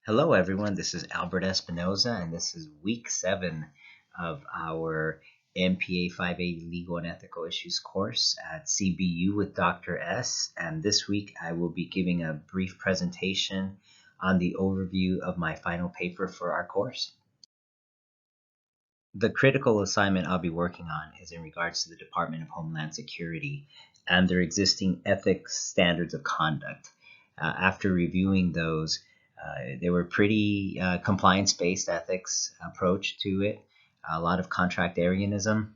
Hello, everyone. This is Albert Espinoza, and this is week 7 of our MPA 5A Legal and Ethical Issues course at CBU with Dr. S. And this week, I will be giving a brief presentation on the overview of my final paper for our course. The critical assignment I'll be working on is in regards to the Department of Homeland Security and their existing ethics standards of conduct. After reviewing those, they were pretty compliance-based ethics approach to it, a lot of contractarianism,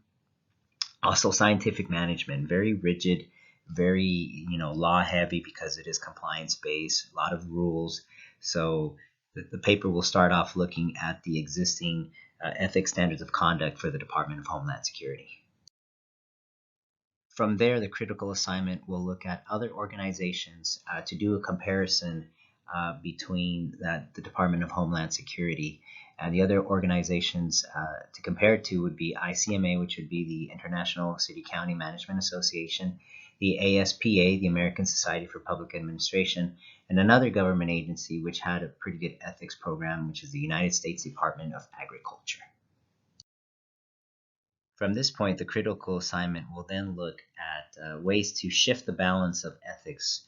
also scientific management, very rigid, very law heavy because it is compliance-based, a lot of rules. So the paper will start off looking at the existing ethics standards of conduct for the Department of Homeland Security. From there, the critical assignment will look at other organizations to do a comparison between the Department of Homeland Security and the other organizations to compare it to would be ICMA, which would be the International City County Management Association, the ASPA, the American Society for Public Administration, and another government agency which had a pretty good ethics program, which is the United States Department of Agriculture. From this point, the critical assignment will then look at ways to shift the balance of ethics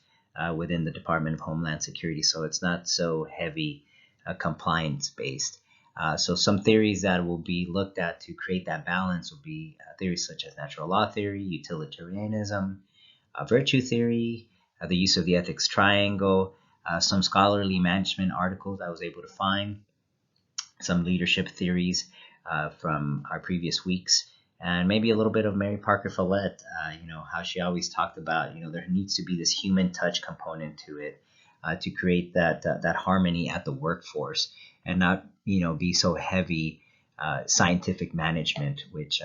within the Department of Homeland Security, so it's not so heavy compliance-based. So some theories that will be looked at to create that balance will be theories such as natural law theory, utilitarianism, virtue theory, the use of the ethics triangle, some scholarly management articles I was able to find, some leadership theories from our previous weeks, and maybe a little bit of Mary Parker Follett, how she always talked about, there needs to be this human touch component to it to create that harmony at the workforce and not, be so heavy scientific management, which,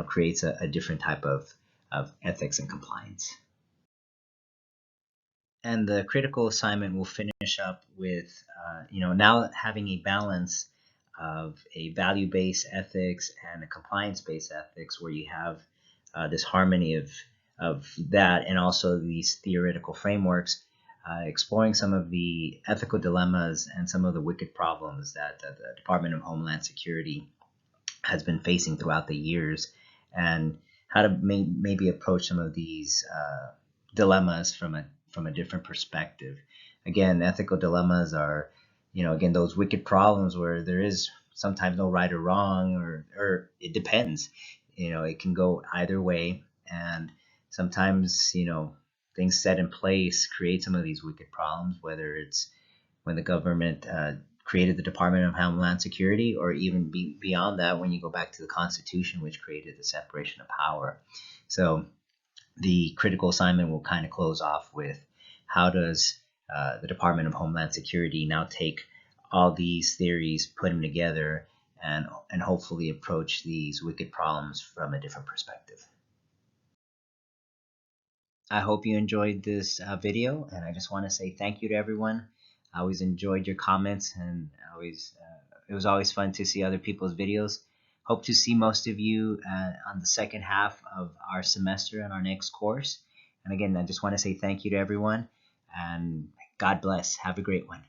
creates a different type of ethics and compliance. And the critical assignment will finish up with, now having a balance of a value-based ethics and a compliance-based ethics where you have this harmony of that and also these theoretical frameworks, exploring some of the ethical dilemmas and some of the wicked problems that the Department of Homeland Security has been facing throughout the years, and how to maybe approach some of these dilemmas from a different perspective. Again, ethical dilemmas are, again, those wicked problems where there is sometimes no right or wrong, or it depends. It can go either way, and sometimes, things set in place create some of these wicked problems, whether it's when the government created the Department of Homeland Security, or even beyond that, when you go back to the Constitution, which created the separation of power. So the critical assignment will kind of close off with how does the Department of Homeland Security now take all these theories, put them together, and hopefully approach these wicked problems from a different perspective. I hope you enjoyed this video, and I just want to say thank you to everyone. I always enjoyed your comments, and it was always fun to see other people's videos. Hope to see most of you on the second half of our semester in our next course. And again, I just want to say thank you to everyone, and God bless. Have a great one.